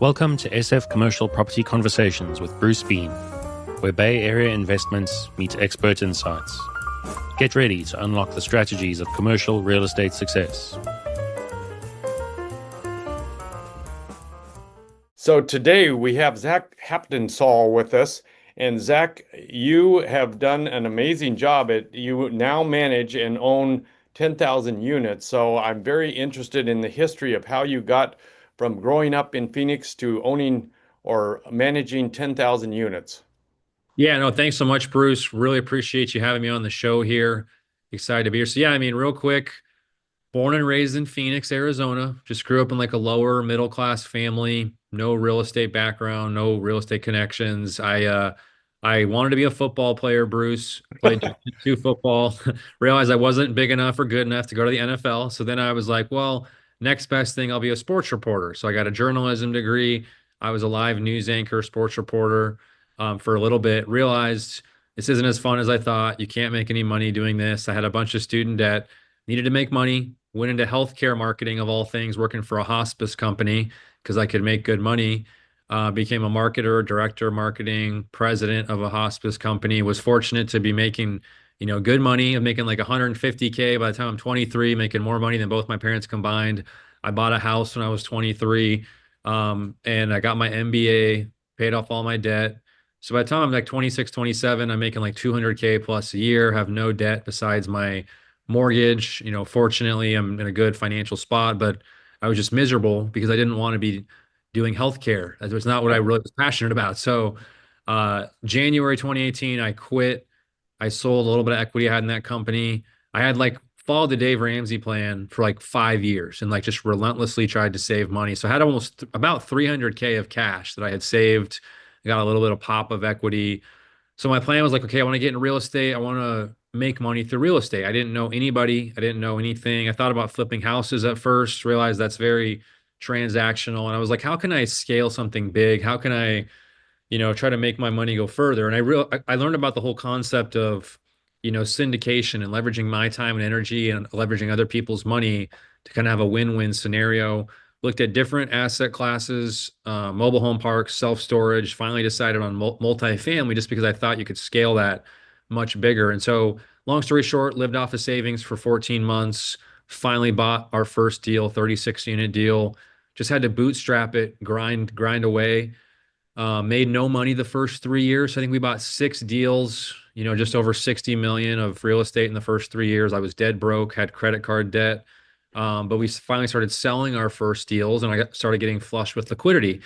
Welcome to SF Commercial Property Conversations with Bruce Bean, where Bay Area investments meet expert insights. Get ready to unlock the strategies of commercial real estate success. So today we have Zach Haptopstall with us. And Zach, you have done an amazing job you now manage and own 10,000 units. So I'm very interested in the history of how you got from growing up in Phoenix to owning or managing 10,000 units. Yeah, no, thanks so much, Bruce. Really appreciate you having me on the show here. Excited to be here. So yeah, real quick, born and raised in Phoenix, Arizona. Just grew up in like a lower middle class family, no real estate background, no real estate connections. I wanted to be a football player, Bruce. Played Division two football. Realized I wasn't big enough or good enough to go to the NFL. So then I was like, well, next best thing, I'll be a sports reporter. So I got a journalism degree. I was a live news anchor, sports reporter for a little bit. Realized this isn't as fun as I thought. You can't make any money doing this. I had a bunch of student debt, needed to make money, went into healthcare marketing of all things, working for a hospice company because I could make good money. Became a marketer, director of marketing, president of a hospice company. Was fortunate to be making, good money. I'm making like 150K by the time I'm 23, making more money than both my parents combined. I bought a house when I was 23, and I got my MBA, paid off all my debt. So by the time I'm like 26, 27, I'm making like 200K plus a year, have no debt besides my mortgage. Fortunately, I'm in a good financial spot, but I was just miserable because I didn't want to be doing healthcare. That was not what I really was passionate about. So, January 2018, I quit. I sold a little bit of equity I had in that company. I had like followed the Dave Ramsey plan for like 5 years and like just relentlessly tried to save money. So I had almost about 300K of cash that I had saved. I got a little bit of pop of equity. So my plan was like, okay, I want to get in real estate. I want to make money through real estate. I didn't know anybody. I didn't know anything. I thought about flipping houses at first, realized that's very transactional. And I was like, how can I scale something big? How can I, try to make my money go further? And I learned about the whole concept of, syndication and leveraging my time and energy and leveraging other people's money to kind of have a win-win scenario. Looked at different asset classes, mobile home parks, self-storage, finally decided on multifamily just because I thought you could scale that much bigger. And so long story short, lived off of savings for 14 months, finally bought our first deal, 36 unit deal, just had to bootstrap it, grind away. Made no money the first 3 years. I think we bought 6 deals, just over 60 million of real estate in the first 3 years. I was dead broke, had credit card debt. But we finally started selling our first deals and started getting flush with liquidity.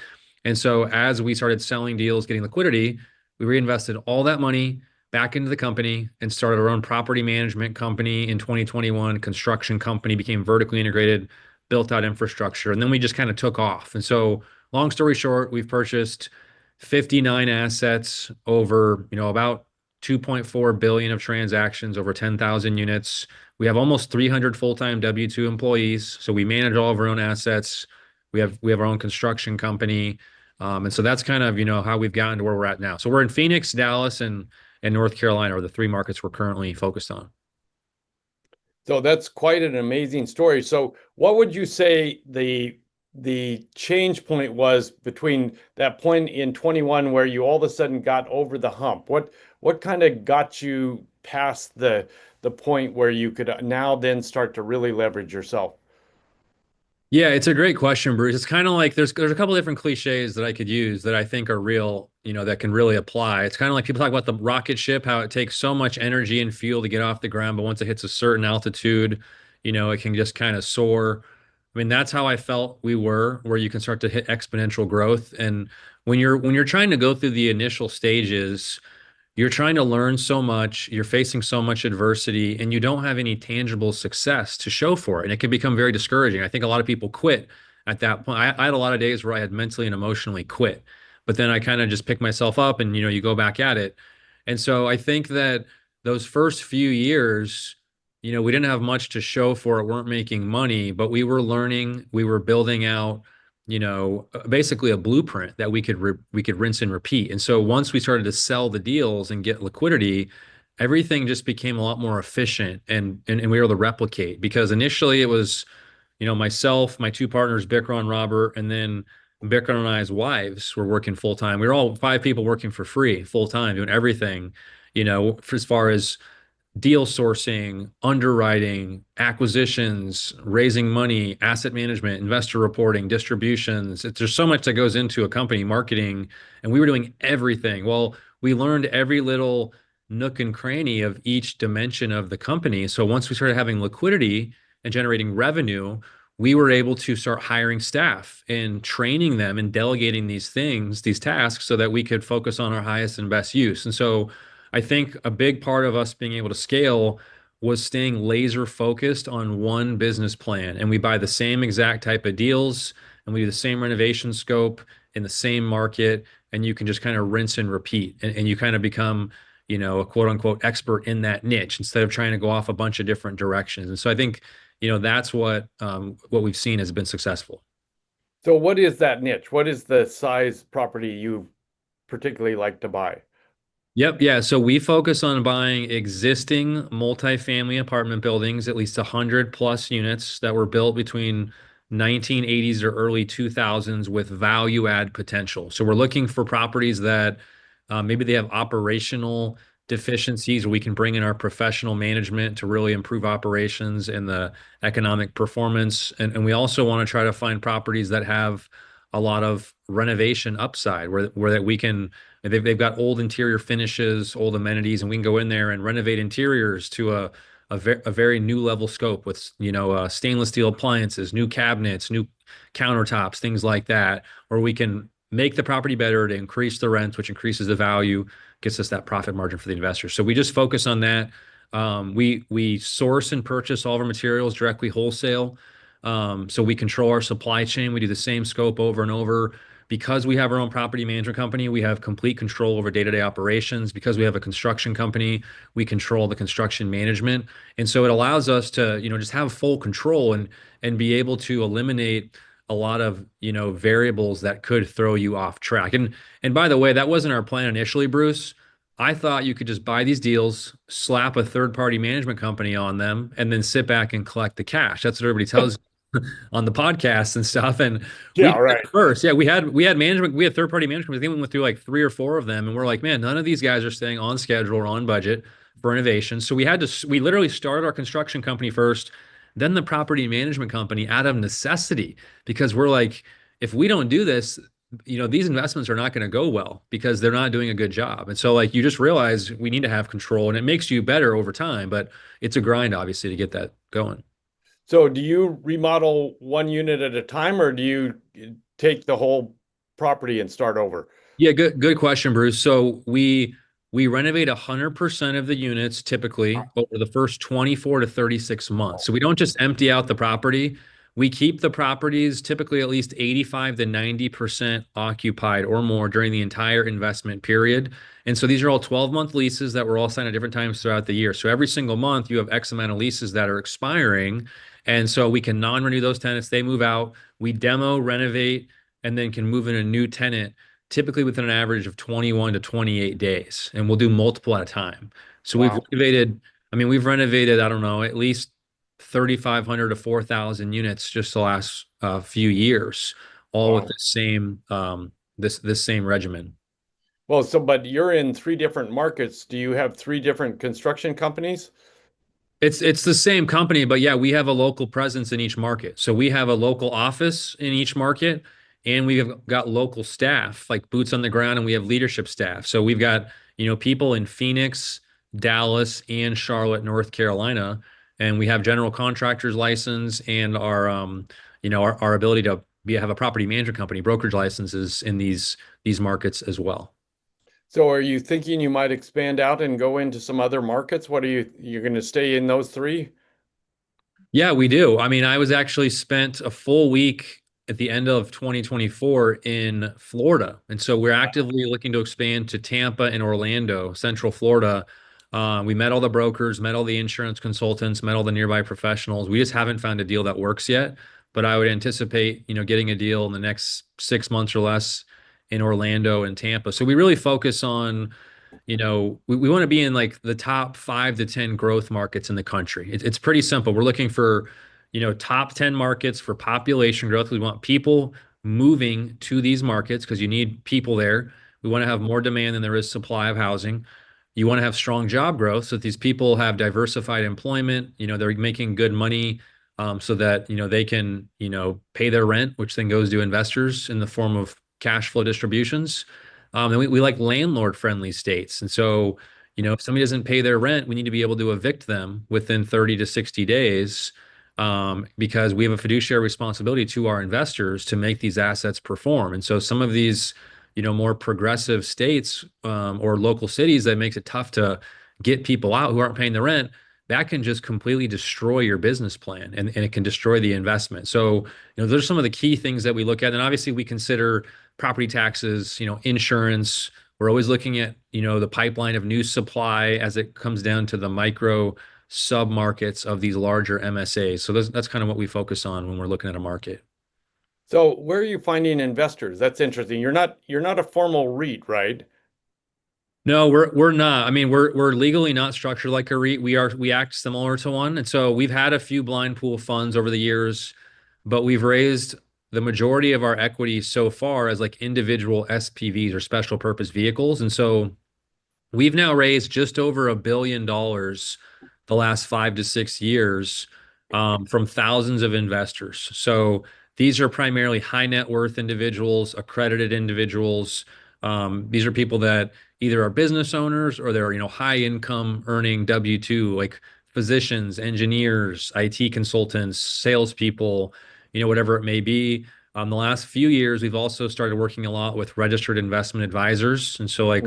And so as we started selling deals, getting liquidity, we reinvested all that money back into the company and started our own property management company in 2021, construction company, became vertically integrated, built out infrastructure, and then we just kind of took off. And so long story short, we've purchased 59 assets over, about 2.4 billion of transactions over 10,000 units. We have almost 300 full-time W-2 employees. So we manage all of our own assets. We have our own construction company. And so that's kind of, how we've gotten to where we're at now. So we're in Phoenix, Dallas, and North Carolina are the three markets we're currently focused on. So that's quite an amazing story. So what would you say the change point was between that point in 21 where you all of a sudden got over the hump? What kind of got you past the point where you could now then start to really leverage yourself? Yeah, it's a great question, Bruce. It's kind of like there's a couple different cliches that I could use that I think are real, that can really apply. It's kind of like people talk about the rocket ship, how it takes so much energy and fuel to get off the ground, but once it hits a certain altitude, it can just kind of soar. That's how I felt we were, where you can start to hit exponential growth. And when you're trying to go through the initial stages, you're trying to learn so much, you're facing so much adversity, and you don't have any tangible success to show for it. And it can become very discouraging. I think a lot of people quit at that point. I had a lot of days where I had mentally and emotionally quit, but then I kind of just picked myself up and, you go back at it. And so I think that those first few years, we didn't have much to show for it, weren't making money, but we were learning, we were building out, basically a blueprint that we could rinse and repeat. And so once we started to sell the deals and get liquidity, everything just became a lot more efficient and we were able to replicate, because initially it was, myself, my two partners, Bikram and Robert, and then Bickler and I's wives were working full time. We were all five people working for free, full time, doing everything, for as far as deal sourcing, underwriting, acquisitions, raising money, asset management, investor reporting, distributions. There's so much that goes into a company, marketing, and we were doing everything. Well, we learned every little nook and cranny of each dimension of the company. So once we started having liquidity and generating revenue, we were able to start hiring staff and training them and delegating these things, these tasks, so that we could focus on our highest and best use. And so I think a big part of us being able to scale was staying laser focused on one business plan. And we buy the same exact type of deals and we do the same renovation scope in the same market. And you can just kind of rinse and repeat. And you kind of become, a quote unquote expert in that niche instead of trying to go off a bunch of different directions. And so I think, that's what we've seen has been successful. So what is that niche? What is the size property you particularly like to buy? Yep. Yeah. So we focus on buying existing multifamily apartment buildings, at least 100 plus units that were built between 1980s or early 2000s with value add potential. So we're looking for properties that maybe they have operational deficiencies. We can bring in our professional management to really improve operations and the economic performance. And we also want to try to find properties that have a lot of renovation upside where that we can they've got old interior finishes, old amenities, and we can go in there and renovate interiors to a very new level scope with stainless steel appliances, new cabinets, new countertops, things like that. Or we can make the property better to increase the rent, which increases the value, gets us that profit margin for the investor. So we just focus on that. We source and purchase all of our materials directly wholesale. So we control our supply chain. We do the same scope over and over. Because we have our own property management company, we have complete control over day-to-day operations. Because we have a construction company, we control the construction management. And so it allows us to, just have full control and be able to eliminate a lot of, variables that could throw you off track. And by the way, that wasn't our plan initially, Bruce. I thought you could just buy these deals, slap a third-party management company on them, and then sit back and collect the cash. That's what everybody tells on the podcast and stuff. And we Yeah, did right. it first. Yeah, we had management, we had third-party management. I think we went through like 3 or 4 of them, and we're like, man, none of these guys are staying on schedule or on budget for innovation. So we literally started our construction company first, then the property management company out of necessity, because we're like, if we don't do this, these investments are not going to go well because they're not doing a good job. And so like you just realize we need to have control, and it makes you better over time, but it's a grind obviously to get that going. So do you remodel one unit at a time, or do you take the whole property and start over? Yeah, good question, Bruce. So we renovate 100% of the units typically over the first 24 to 36 months. So we don't just empty out the property. We keep the properties typically at least 85 to 90% occupied or more during the entire investment period. And so these are all 12-month leases that were all signed at different times throughout the year. So every single month you have X amount of leases that are expiring. And so we can non-renew those tenants. They move out. We demo, renovate, and then can move in a new tenant typically within an average of 21 to 28 days, and we'll do multiple at a time. So Wow. we've renovated, I don't know, at least 3,500 to 4,000 units just the last few years, all with Wow. the same this same regimen. Well, but you're in 3 different markets. Do you have 3 different construction companies? It's the same company, but yeah, we have a local presence in each market. So we have a local office in each market, and we have got local staff, like boots on the ground, and we have leadership staff. So we've got, people in Phoenix, Dallas, and Charlotte, North Carolina, and we have general contractors license and our ability to have a property management company, brokerage licenses in these markets as well. So are you thinking you might expand out and go into some other markets? You're going to stay in those 3? Yeah, we do. I mean, I was actually spent a full week at the end of 2024 in Florida. And so we're actively looking to expand to Tampa and Orlando, Central Florida. We met all the brokers, met all the insurance consultants, met all the nearby professionals. We just haven't found a deal that works yet, but I would anticipate, getting a deal in the next 6 months or less in Orlando and Tampa. So we really focus on we want to be in like the top 5 to 10 growth markets in the country. It's pretty simple. We're looking for, top 10 markets for population growth. We want people moving to these markets because you need people there. We want to have more demand than there is supply of housing. You want to have strong job growth so that these people have diversified employment. They're making good money, so that they can pay their rent, which then goes to investors in the form of cash flow distributions. And we like landlord friendly states. And so, if somebody doesn't pay their rent, we need to be able to evict them within 30 to 60 days, because we have a fiduciary responsibility to our investors to make these assets perform. And so some of these, more progressive states, or local cities that makes it tough to get people out who aren't paying the rent, that can just completely destroy your business plan, and it can destroy the investment. So, those are some of the key things that we look at. And obviously we consider property taxes, insurance. We're always looking at, the pipeline of new supply as it comes down to the micro sub-markets of these larger MSAs. So that's kind of what we focus on when we're looking at a market. So where are you finding investors? That's interesting. You're not a formal REIT, right? No, we're not. I mean, we're legally not structured like a REIT. We act similar to one. And so we've had a few blind pool funds over the years, but we've raised the majority of our equity so far as like individual SPVs or special purpose vehicles. And so we've now raised just over $1 billion the last 5 to 6 years, from thousands of investors. So these are primarily high net worth individuals, accredited individuals. These are people that either are business owners or they're, high income earning W-2, like physicians, engineers, IT consultants, salespeople, whatever it may be. The last few years, we've also started working a lot with registered investment advisors. And so like,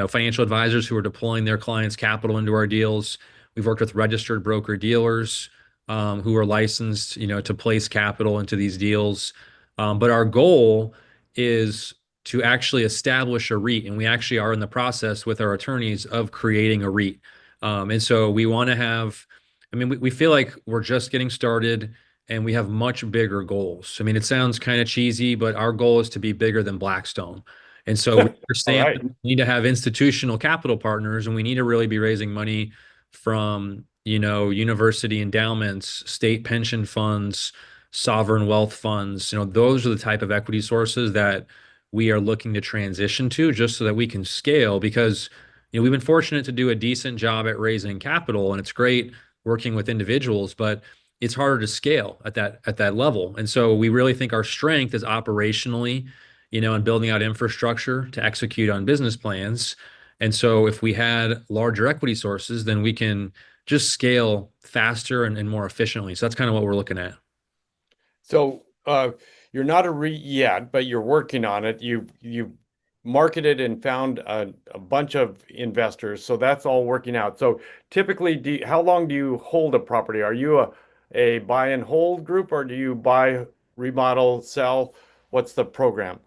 financial advisors who are deploying their clients' capital into our deals. We've worked with registered broker dealers, who are licensed, to place capital into these deals. But our goal is to actually establish a REIT, and we actually are in the process with our attorneys of creating a REIT. And so we want to have, I mean, we feel like we're just getting started and we have much bigger goals. I mean, it sounds kind of cheesy, but our goal is to be bigger than Blackstone. And so we All understand right. that we need to have institutional capital partners, and we need to really be raising money from, university endowments, state pension funds, sovereign wealth funds. Those are the type of equity sources that we are looking to transition to just so that we can scale because, we've been fortunate to do a decent job at raising capital, and it's great working with individuals, but it's harder to scale at that level. And so we really think our strength is operationally, and building out infrastructure to execute on business plans. And so if we had larger equity sources, then we can just scale faster and more efficiently. So that's kind of what we're looking at. So you're not a REIT yet, but you're working on it. You've marketed and found a bunch of investors, so that's all working out. So typically, how long do you hold a property? Are you a buy and hold group, or do you buy, remodel, sell? What's the program?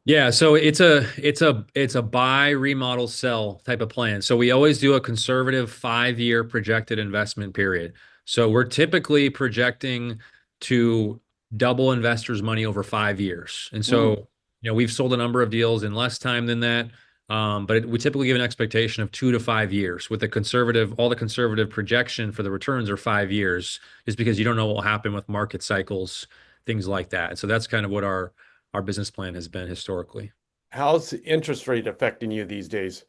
Yeah, so it's a buy, remodel, sell type of plan. So we always do a conservative 5 year projected investment period. So we're typically projecting to double investors' money over 5 years. And Mm, so, we've sold a number of deals in less time than that. But we typically give an expectation of 2 to 5 years with all the conservative projection for the returns are 5 years, is because you don't know what will happen with market cycles, things like that. So that's kind of what our business plan has been historically. how's the interest rate affecting you these days?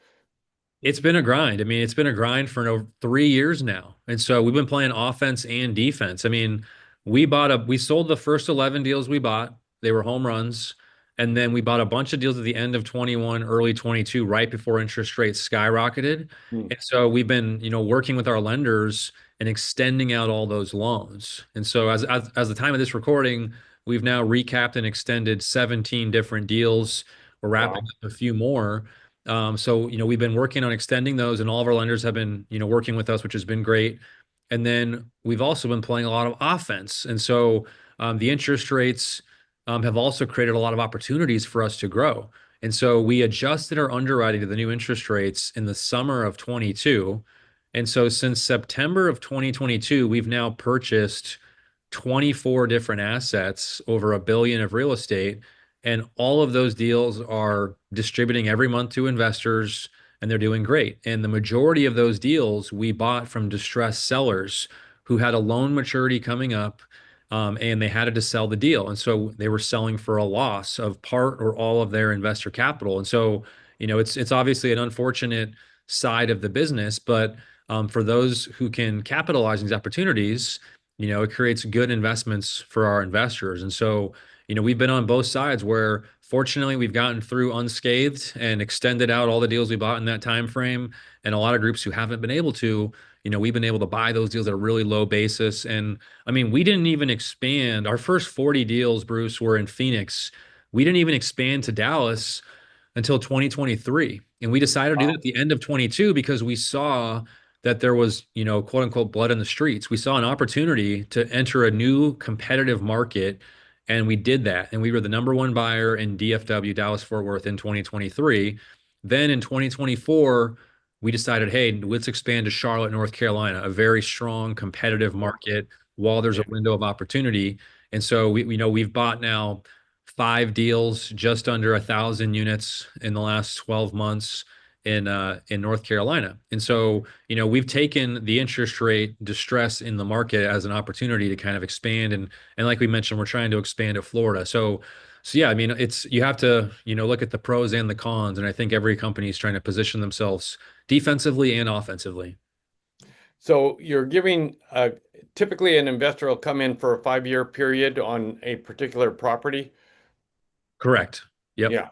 It's been a grind. I mean, it's been a grind for over 3 years now. And so we've been playing offense and defense. I mean, we sold the first 11 deals we bought. They were home runs. And then we bought a bunch of deals at the end of 21, early 22, right before interest rates skyrocketed. Mm, And so we've been, working with our lenders and extending out all those loans. And so as the time of this recording, we've now recapped and extended 17 different deals. We're wrapping wow. up a few more. So, we've been working on extending those, and all of our lenders have been, working with us, which has been great. And then we've also been playing a lot of offense. And so the interest rates have also created a lot of opportunities for us to grow. And so we adjusted our underwriting to the new interest rates in the summer of 22. And so since September of 2022, we've now purchased 24 different assets, over $1 billion of real estate. And all of those deals are distributing every month to investors, and they're doing great. And the majority of those deals we bought from distressed sellers who had a loan maturity coming up. and they had to sell the deal. And so they were selling for a loss of part or all of their investor capital. And so, it's obviously an unfortunate side of the business, but for those who can capitalize on these opportunities, it creates good investments for our investors. And so, we've been on both sides where fortunately we've gotten through unscathed and extended out all the deals we bought in that time frame. And a lot of groups who haven't been able to, we've been able to buy those deals at a really low basis. And I mean, we didn't even expand. Our first 40 deals, Bruce, were in Phoenix. We didn't even expand to Dallas until 2023. And we decided to do that at the end of 22 because we saw that there was, quote unquote, blood in the streets. We saw an opportunity to enter a new competitive market. And we did that. And we were the number one buyer in DFW, Dallas Fort Worth in 2023. Then in 2024, we decided, hey, let's expand to Charlotte, North Carolina, a very strong competitive market while there's a window of opportunity. And so we've bought now 5 deals, just under 1,000 units in the last 12 months in North Carolina. And so, we've taken the interest rate distress in the market as an opportunity to kind of expand. And like we mentioned, we're trying to expand to Florida. So yeah, I mean, you have to, look at the pros and the cons. And I think every company is trying to position themselves defensively and offensively. So you're giving typically an investor will come in for a 5-year period on a particular property. Correct. Yep. Yeah.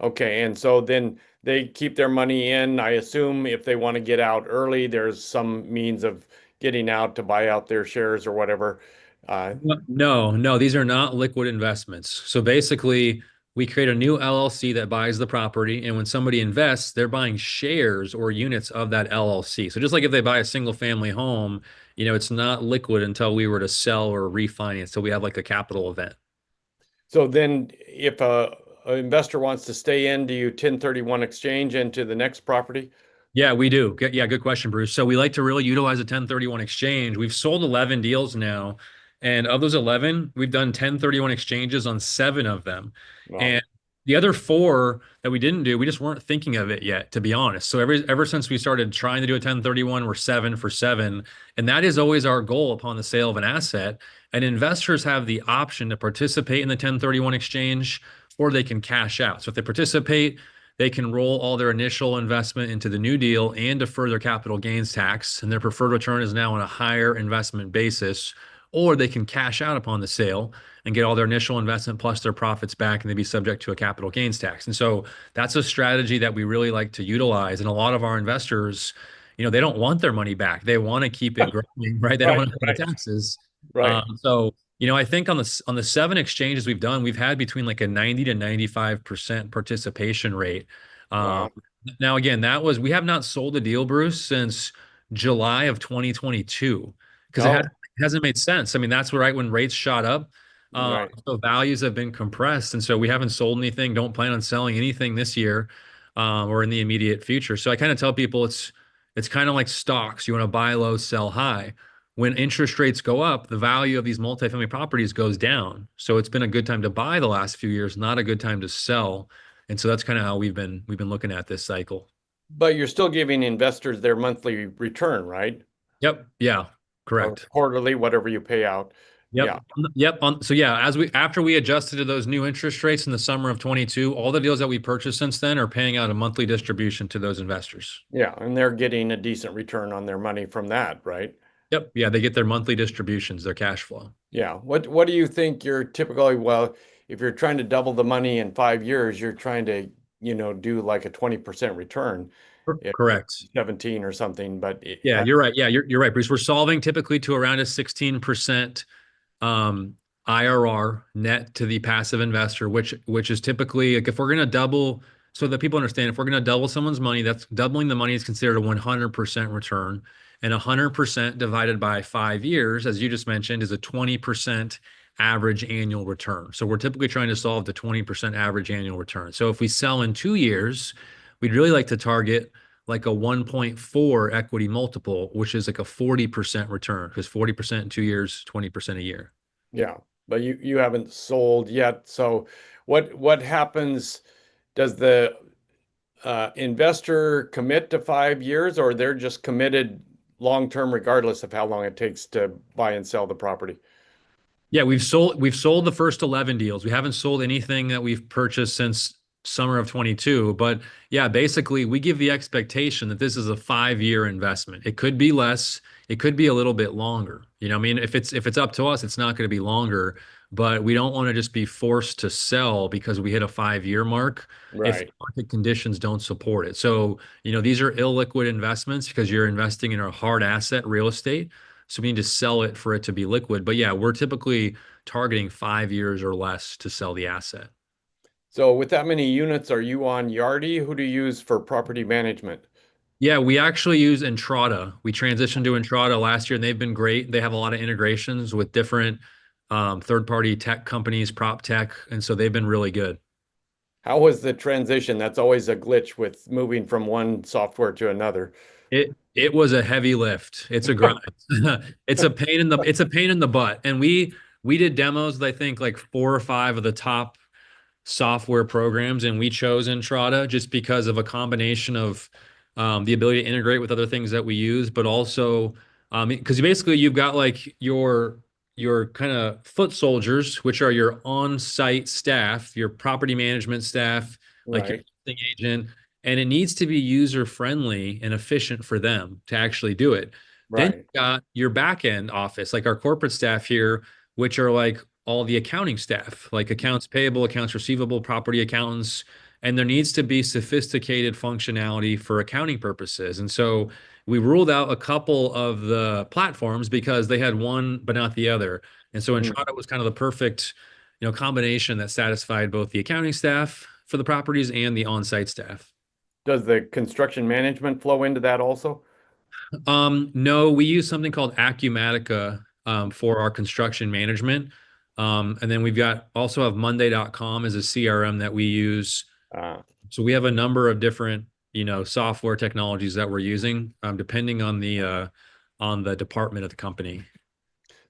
Okay. And so then they keep their money in. I assume if they want to get out early, there's some means of getting out to buy out their shares or whatever. No, these are not liquid investments. So basically, we create a new LLC that buys the property, and when somebody invests, they're buying shares or units of that LLC. So just like if they buy a single family home, it's not liquid until we were to sell or refinance. So we have like a capital event. So then if an investor wants to stay in, do you 1031 exchange into the next property? Yeah, we do. Yeah, good question, Bruce. So we like to really utilize a 1031 exchange. We've sold 11 deals now, and of those 11, we've done 1031 exchanges on 7 of them. Wow. And the other 4 that we didn't do, we just weren't thinking of it yet, to be honest. So ever since we started trying to do a 1031, we're 7 for 7, and that is always our goal upon the sale of an asset. And investors have the option to participate in the 1031 exchange, or they can cash out. So if they participate, they can roll all their initial investment into the new deal and defer their capital gains tax, and their preferred return is now on a higher investment basis. Or they can cash out upon the sale and get all their initial investment plus their profits back, and they'd be subject to a capital gains tax. And so that's a strategy that we really like to utilize. And a lot of our investors, they don't want their money back. They want to keep it growing, right? They don't want to pay the taxes. Right. So I think on the 7 exchanges we've done, we've had between like a 90 to 95% participation rate. Um, Wow. Now again, we have not sold a deal, Bruce, since July of 2022 because Oh, it hasn't made sense. I mean, that's right when rates shot up. right. So values have been compressed, and so we haven't sold anything. Don't plan on selling anything this year, or in the immediate future. So I kind of tell people it's kind of like stocks. You want to buy low, sell high. When interest rates go up, the value of these multifamily properties goes down. So it's been a good time to buy the last few years, not a good time to sell. And so that's kind of how we've been looking at this cycle. But you're still giving investors their monthly return, right? Yep. Yeah. Or Correct. quarterly, whatever you pay out. Yep. Yeah. Yep. So yeah, after we adjusted to those new interest rates in the summer of 22, all the deals that we purchased since then are paying out a monthly distribution to those investors. Yeah. And they're getting a decent return on their money from that, right? Yep. Yeah, they get their monthly distributions, their cash flow. Yeah. What do you think you're typically, well, if you're trying to double the money in 5 years, you're trying to, do like a 20% return, if Correct. 17 or something, but Yeah, you're right. Yeah, you're right, Bruce. We're solving typically to around a 16% um, IRR net to the passive investor, which is typically like if we're going to double, so that people understand, if we're going to double someone's money, that's doubling the money is considered a 100% return, and 100% divided by 5 years, as you just mentioned, is a 20% average annual return. So we're typically trying to solve the 20% average annual return. So if we sell in 2 years, we'd really like to target like a 1.4 equity multiple, which is like a 40% return, because 40% in 2 years, 20% a year. yeah, but you haven't sold yet. So what happens? Does the investor commit to 5 years, or they're just committed long term, regardless of how long it takes to buy and sell the property? Yeah, we've sold the first 11 deals. We haven't sold anything that we've purchased since summer of 22. But yeah, basically we give the expectation that this is a 5-year investment. It could be less, it could be a little bit longer. I mean, if it's up to us, it's not going to be longer, but we don't want to just be forced to sell because we hit a 5-year mark if Right. market conditions don't support it. So, these are illiquid investments because you're investing in a hard asset, real estate. So we need to sell it for it to be liquid. But yeah, we're typically targeting 5 years or less to sell the asset. So with that many units, are you on Yardi? Who do you use for property management? Yeah, we actually use Entrata. We transitioned to Entrata last year, and they've been great. They have a lot of integrations with different third-party tech companies, prop tech, and so they've been really good. How was the transition? That's always a glitch with moving from one software to another. It was a heavy lift. It's a grind. It's a pain in the butt. And we did demos with, I think, like 4 or 5 of the top software programs, and we chose Entrata just because of a combination of the ability to integrate with other things that we use, but also because basically you've got like your kind of foot soldiers, which are your on-site staff, your property management staff, like your Right, listing agent, and it needs to be user-friendly and efficient for them to actually do it. Then right, you've got your back-end office, like our corporate staff here, which are like all the accounting staff, like accounts payable, accounts receivable, property accountants, and there needs to be sophisticated functionality for accounting purposes. And so we ruled out a couple of the platforms because they had one but not the other. And so Mm. Entrata was kind of the perfect, combination that satisfied both the accounting staff for the properties and the on-site staff. Does the construction management flow into that also? No, we use something called Acumatica for our construction management. And then we've got also have Monday.com as a CRM that we use. Uh, So we have a number of different, software technologies that we're using, depending on the department of the company.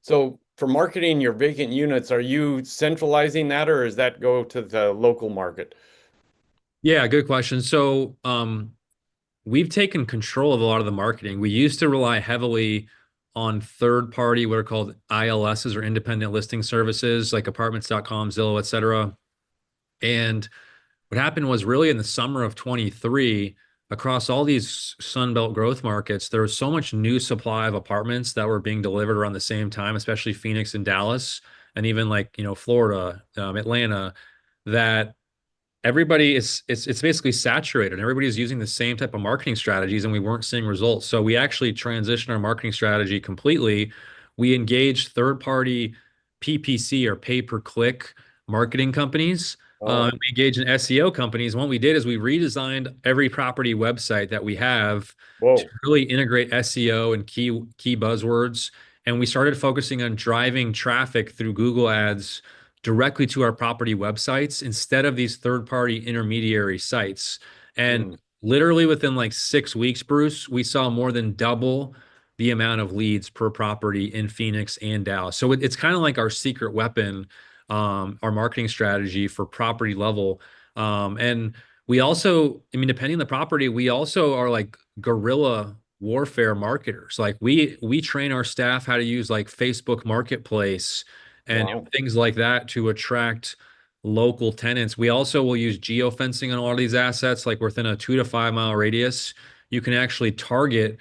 so for marketing your vacant units, are you centralizing that or does that go to the local market? Yeah, good question. So we've taken control of a lot of the marketing. We used to rely heavily on third party, what are called ILSs or independent listing services, like apartments.com, Zillow, et cetera. And what happened was really in the summer of 23, across all these Sunbelt growth markets, there was so much new supply of apartments that were being delivered around the same time, especially Phoenix and Dallas, and even like, Florida, Atlanta, that everybody is it's basically saturated and everybody's using the same type of marketing strategies and we weren't seeing results. So we actually transitioned our marketing strategy completely. We engaged third party PPC or pay per click marketing companies. Oh, We engaged in SEO companies. What we did is we redesigned every property website that we have to whoa. really integrate SEO and key buzzwords. And we started focusing on driving traffic through Google Ads directly to our property websites instead of these third-party intermediary sites. And Mm, literally within like 6 weeks, Bruce, we saw more than double the amount of leads per property in Phoenix and Dallas. So it's kind of like our secret weapon, our marketing strategy for property level. And we also, I mean, depending on the property, we also are like guerrilla warfare marketers. Like we train our staff how to use like Facebook Marketplace and wow. things like that to attract local tenants. We also will use geofencing on a lot of these assets, like within a 2 to 5 mile radius. You can actually target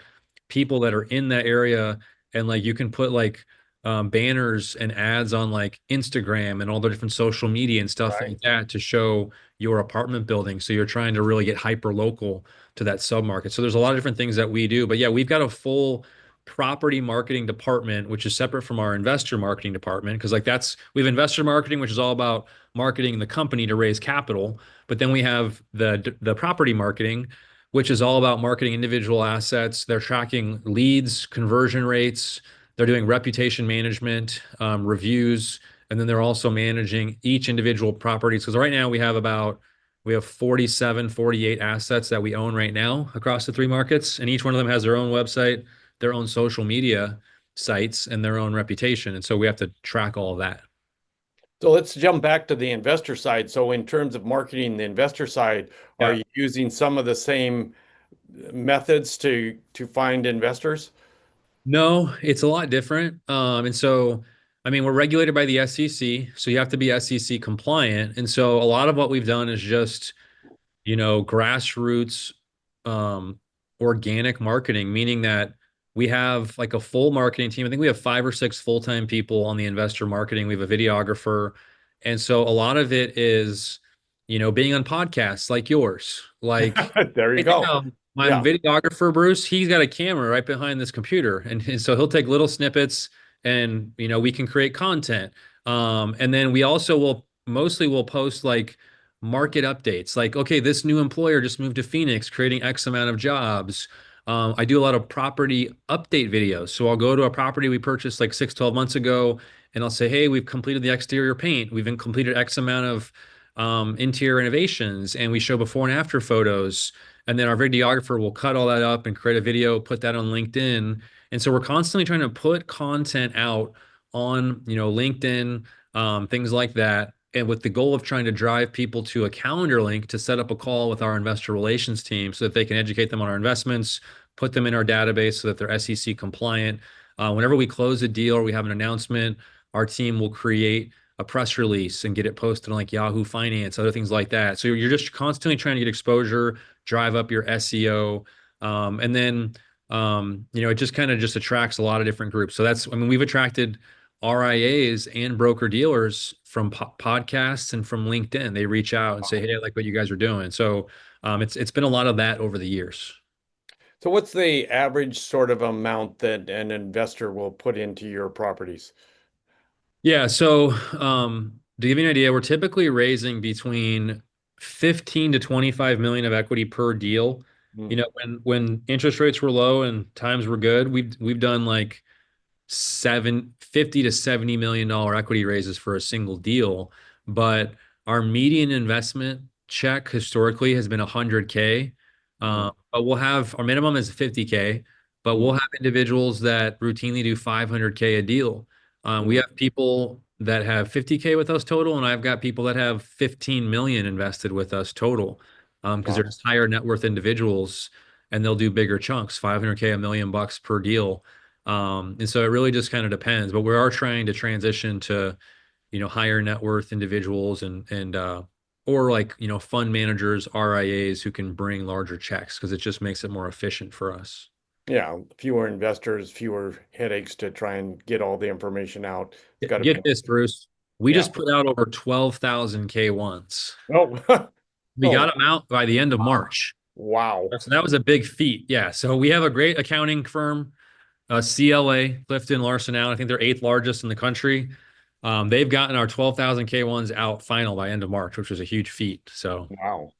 people that are in that area, and like you can put like banners and ads on like Instagram and all the different social media and stuff Right. like that to show your apartment building. So you're trying to really get hyper local to that submarket. So there's a lot of different things that we do. But yeah, we've got a full property marketing department, which is separate from our investor marketing department. Cause like we have investor marketing, which is all about marketing the company to raise capital. But then we have the property marketing, which is all about marketing individual assets. They're tracking leads, conversion rates. They're doing reputation management, reviews, and then they're also managing each individual properties. Because right now we have 47, 48 assets that we own right now across the 3 markets, and each one of them has their own website, their own social media sites, and their own reputation. And so we have to track all of that. So let's jump back to the investor side. So in terms of marketing the investor side, are Yeah. you using some of the same methods to find investors? No, it's a lot different. And so I mean, we're regulated by the SEC, so you have to be SEC compliant. And so a lot of what we've done is just, grassroots, um, organic marketing, meaning that we have like a full marketing team. I think we have 5 or 6 full-time people on the investor marketing. We have a videographer. And so a lot of it is, being on podcasts like yours. Like There you right go. now, my Yeah. videographer, Bruce, he's got a camera right behind this computer. And so he'll take little snippets and, we can create content. And then we also will post like market updates like, okay, this new employer just moved to Phoenix, creating X amount of jobs. I do a lot of property update videos. So I'll go to a property we purchased like 6, 12 months ago, and I'll say, hey, we've completed the exterior paint. We've completed X amount of interior renovations, and we show before and after photos. And then our videographer will cut all that up and create a video, put that on LinkedIn. And so we're constantly trying to put content out on, LinkedIn, things like that, and with the goal of trying to drive people to a calendar link to set up a call with our investor relations team so that they can educate them on our investments, put them in our database so that they're SEC compliant. Whenever we close a deal or we have an announcement, our team will create a press release and get it posted on like Yahoo Finance, other things like that. So you're just constantly trying to get exposure, drive up your SEO, and then it just kind of just attracts a lot of different groups. So we've attracted RIAs and broker dealers from podcasts and from LinkedIn. They reach out and say, "Hey, I like what you guys are doing." So it's been a lot of that over the years. So what's the average sort of amount that an investor will put into your properties? Yeah. So to give you an idea, we're typically raising between 15 to 25 million of equity per deal. Mm. When interest rates were low and times were good, we've done like 50 to $70 million equity raises for a single deal. But our median investment check historically has been 100K. Mm. But our minimum is 50K, but we'll Mm. have individuals that routinely do 500K a deal. We Mm. have people that have 50K with us total, and I've got people that have 15 million invested with us total. Because Wow. there's higher net worth individuals and they'll do bigger chunks, 500K, $1 million per deal. And so it really just kind of depends, but we are trying to transition to, higher net worth individuals and or like, fund managers, RIAs who can bring larger checks because it just makes it more efficient for us. Yeah, fewer investors, fewer headaches to try and get all the information out. It's got to be, Get this, Bruce. We yeah. just put out over 12,000 K1s. Oh, We oh, got them out by the end of March. wow. So that was a big feat. Yeah. So we have a great accounting firm, CLA, Clifton Larson Allen. I think they're 8th largest in the country. They've gotten our 12,000 K1s out final by end of March, which was a huge feat. So Wow.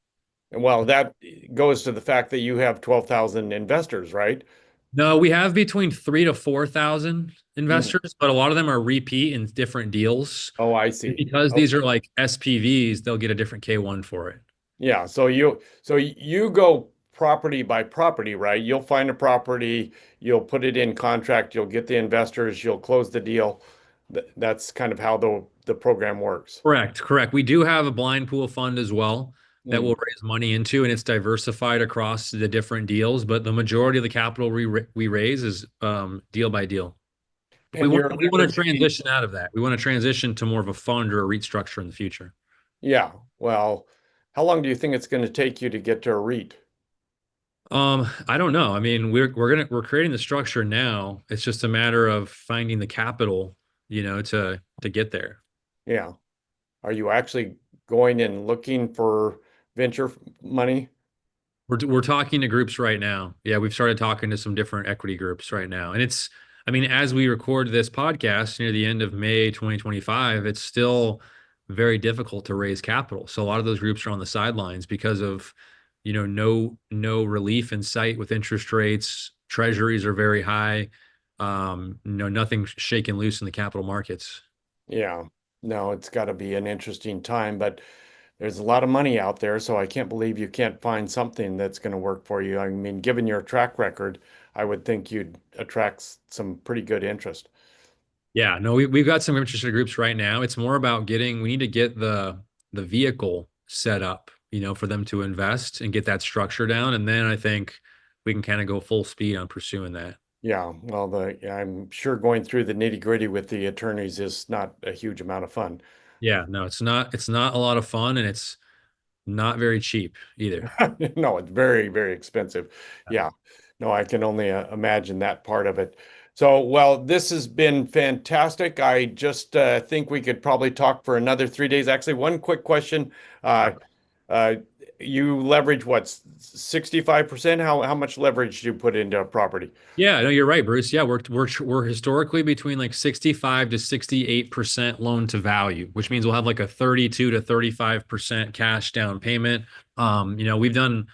Well, that goes to the fact that you have 12,000 investors, right? no, we have between 3 to 4,000 Mm. investors, but a lot of them are repeat in different deals. Oh, I And see. because these Okay. are like SPVs, they'll get a different K1 for it. Yeah, so you go property by property, right? You'll find a property, you'll put it in contract, you'll get the investors, you'll close the deal. That's kind of how the program works. Correct. We do have a blind pool fund as well that Mm. we'll raise money into, and it's diversified across the different deals. But the majority of the capital we raise is deal by deal. But we And want you're we want to leveraging, transition out of that. We want to transition to more of a fund or a REIT structure in the future. yeah. Well, how long do you think it's going to take you to get to a REIT? I don't know. I mean, we're creating the structure now. It's just a matter of finding the capital, to get there. Yeah. Are you actually going and looking for venture money? We're talking to groups right now. Yeah, we've started talking to some different equity groups right now. And I mean, as we record this podcast near the end of May 2025, it's still very difficult to raise capital. So a lot of those groups are on the sidelines because of, no relief in sight with interest rates. Treasuries are very high. Nothing shaking loose in the capital markets. Yeah. No, it's got to be an interesting time, but there's a lot of money out there, so I can't believe you can't find something that's going to work for you. I mean, given your track record, I would think you'd attract some pretty good interest. Yeah, no, we've got some interested groups right now. It's more about we need to get the vehicle set up, for them to invest and get that structure down. And then I think we can kind of go full speed on pursuing that. Yeah, well, I'm sure going through the nitty-gritty with the attorneys is not a huge amount of fun. Yeah, no, it's not a lot of fun and it's not very cheap either. No, it's very, very expensive. Yeah. No, I can only imagine that part of it. So, well, this has been fantastic. I just think we could probably talk for another 3 days. Actually, one quick question. Uh, uh, you leverage what, 65%? How much leverage do you put into a property? Yeah, no, you're right, Bruce. Yeah, we're historically between like 65 to 68% loan to value, which means we'll have like a 32 to 35% cash down payment. We've done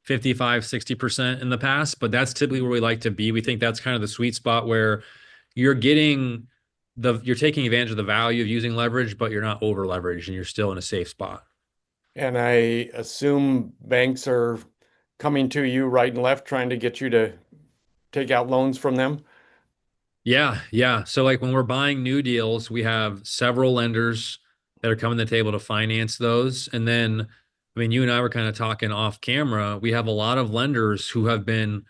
55, 60% in the past, but that's typically where we like to be. We think that's kind of the sweet spot where you're getting you're taking advantage of the value of using leverage, but you're not over leveraged and you're still in a safe spot. And I assume banks are coming to you right and left, trying to get you to take out loans from them. Yeah, yeah. So like when we're buying new deals, we have several lenders that are coming to the table to finance those. And then, I mean, you and I were kind of talking off camera. We have a lot of lenders who have been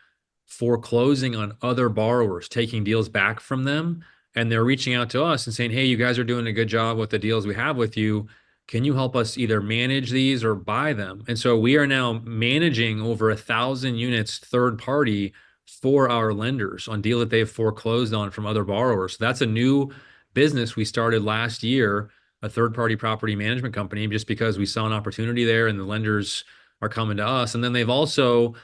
foreclosing on other borrowers, taking deals back from them. And they're reaching out to us and saying, hey, you guys are doing a good job with the deals we have with you. Can you help us either manage these or buy them? And so we are now managing over 1,000 units third party for our lenders on deal that they've foreclosed on from other borrowers. So that's a new business we started last year, a third party property management company, just because we saw an opportunity there and the lenders are coming to us. And then they've also,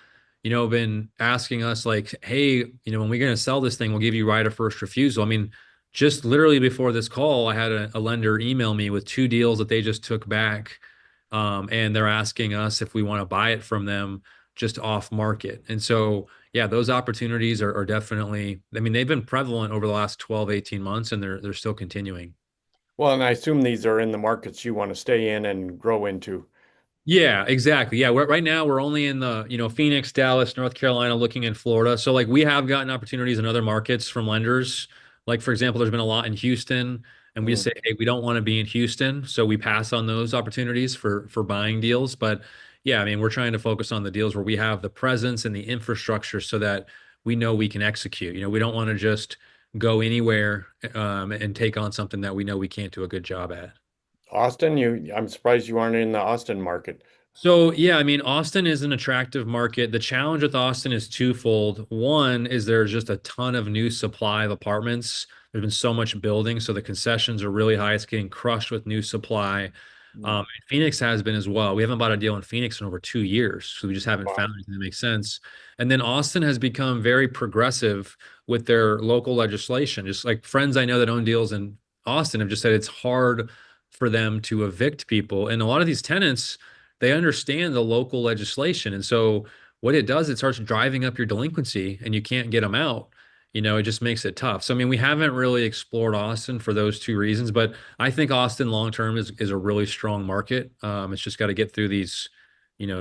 been asking us like, hey, when we're going to sell this thing, we'll give you right of first refusal. I mean, just literally before this call, I had a lender email me with two deals that they just took back. And they're asking us if we want to buy it from them just off market. And so, yeah, those opportunities are definitely, I mean, they've been prevalent over the last 12, 18 months, and they're still continuing. Well, and I assume these are in the markets you want to stay in and grow into. Yeah, exactly. Yeah, right now we're only in the, Phoenix, Dallas, North Carolina, looking in Florida. So like we have gotten opportunities in other markets from lenders. Like for example, there's been a lot in Houston, and we just Mm. say, hey, we don't want to be in Houston, so we pass on those opportunities for buying deals. But yeah, I mean, we're trying to focus on the deals where we have the presence and the infrastructure so that we know we can execute. We don't want to just go anywhere and take on something that we know we can't do a good job at. Austin, I'm surprised you aren't in the Austin market. So, yeah, I mean, Austin is an attractive market. The challenge with Austin is twofold. One is there's just a ton of new supply of apartments. There's been so much building, so the concessions are really high. It's getting crushed with new supply. Mm. Phoenix has been as well. We haven't bought a deal in Phoenix in over 2 years, so we just haven't Wow. found anything that makes sense. And then Austin has become very progressive with their local legislation. Just like friends I know that own deals in Austin have just said it's hard for them to evict people. And a lot of these tenants, they understand the local legislation. And so what it does, it starts driving up your delinquency and you can't get them out. It just makes it tough. So, I mean, we haven't really explored Austin for those two reasons, but I think Austin long term is a really strong market. It's just got to get through these,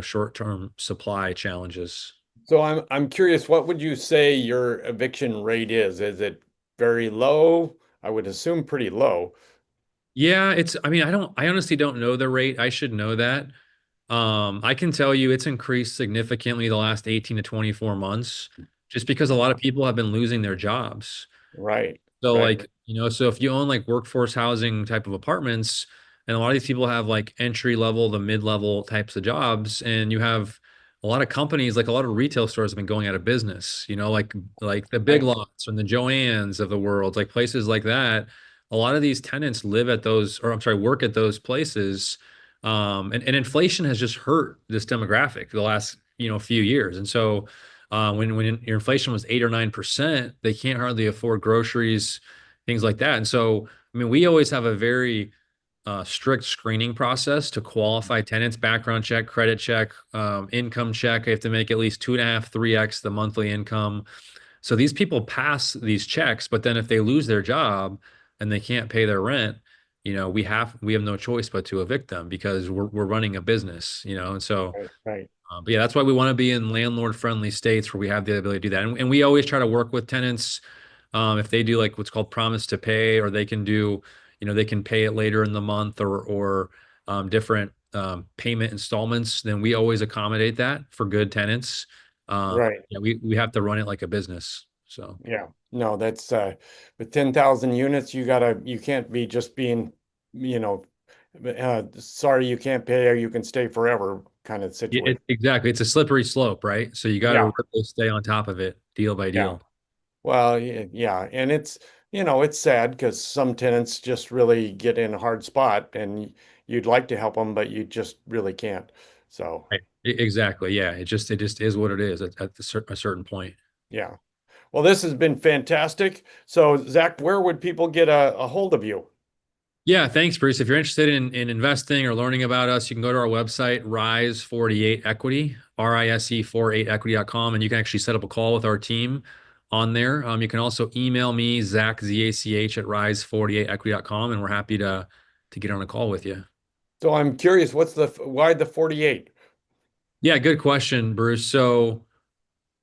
short term supply challenges. So I'm curious, what would you say your eviction rate is? Is it very low? I would assume pretty low. Yeah, I mean, I honestly don't know the rate. I should know that. I can tell you it's increased significantly the last 18 to 24 months just because a lot of people have been losing their jobs. Right, So right, like, so if you own like workforce housing type of apartments, and a lot of these people have like entry level to mid-level types of jobs, and you have a lot of companies, like a lot of retail stores have been going out of business, like the Big right. Lots and the Joann's of the world, like places like that. A lot of these tenants live at those, or I'm sorry, work at those places. And inflation has just hurt this demographic the last, few years. And so when your inflation was 8 or 9%, they can't hardly afford groceries, things like that. And so, I mean, we always have a very strict screening process to qualify tenants, background check, credit check, income check. They have to make at least 2.5, 3x the monthly income. So these people pass these checks, but then if they lose their job and they can't pay their rent, we have no choice but to evict them because we're running a business, and so Right, right, but yeah, that's why we want to be in landlord-friendly states where we have the ability to do that. And we always try to work with tenants if they do like what's called promise to pay, or they can do, they can pay it later in the month or different payment installments. Then we always accommodate that for good tenants. right. Yeah, we have to run it like a business. So Yeah, no, that's with 10,000 units, you can't be just being, you know, sorry you can't pay or you can stay forever kind of yeah, situation. exactly. It's a slippery slope, right? So you got to Yeah, really stay on top of it deal by yeah. deal. Well, yeah, and it's sad because some tenants just really get in a hard spot and you'd like to help them, but you just really can't. So, Right. Exactly. Yeah. It just is what it is at a certain point. yeah. Well, this has been fantastic. So, Zach, where would people get a hold of you? Yeah, thanks, Bruce. If you're interested in investing or learning about us, you can go to our website, Rise48 Equity, RISE48equity.com, and you can actually set up a call with our team on there. You can also email me, Zach, ZACH at Rise48equity.com, and we're happy to get on a call with you. So, I'm curious, why the 48? Yeah, good question, Bruce. So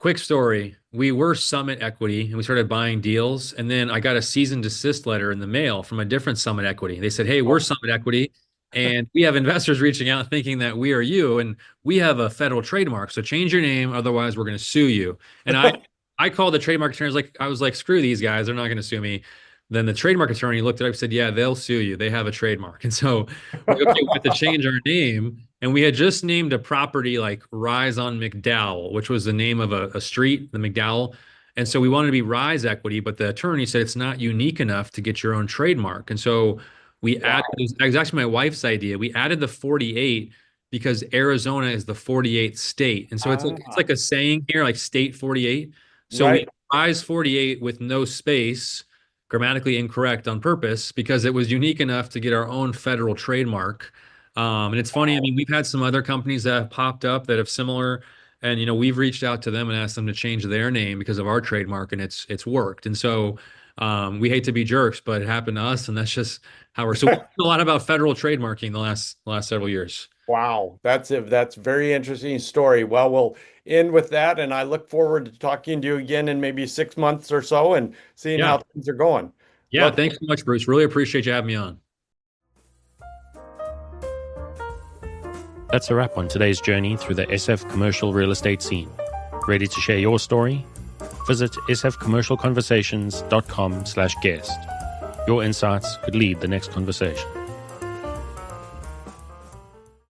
quick story. We were Summit Equity and we started buying deals. And then I got a cease and desist letter in the mail from a different Summit Equity. They said, "Hey, we're Oh, Summit Equity and we have investors reaching out thinking that we are you and we have a federal trademark. So change your name, otherwise we're going to sue you." And I called the trademark attorney. I was like, screw these guys. They're not going to sue me. Then the trademark attorney looked at it up and said, "Yeah, they'll sue you. They have a trademark." And so we okay, we have to change our name. And we had just named a property like Rise on McDowell, which was the name of a street, the McDowell. And so we wanted to be Rise Equity, but the attorney said it's not unique enough to get your own trademark. And so we added, wow. it was actually my wife's idea. We added the 48 because Arizona is the 48th state. And so it's like Ah, a saying here, like state 48. So we right. Rise 48 with no space, grammatically incorrect on purpose because it was unique enough to get our own federal trademark. And it's funny, I Wow. mean, we've had some other companies that have popped up that have similar, and we've reached out to them and asked them to change their name because of our trademark, and it's worked. And so we hate to be jerks, but it happened to us, and that's just how we're. So we learned a lot about federal trademarking the last several years. Wow, that's a very interesting story. Well, we'll end with that, and I look forward to talking to you again in maybe 6 months or so and seeing Yeah, how things are going. yeah. Love, Thanks so much, Bruce. Really appreciate you having me on. That's a wrap on today's journey through the SF commercial real estate scene. Ready to share your story? Visit sfcommercialconversations.com/guest. Your insights could lead the next conversation.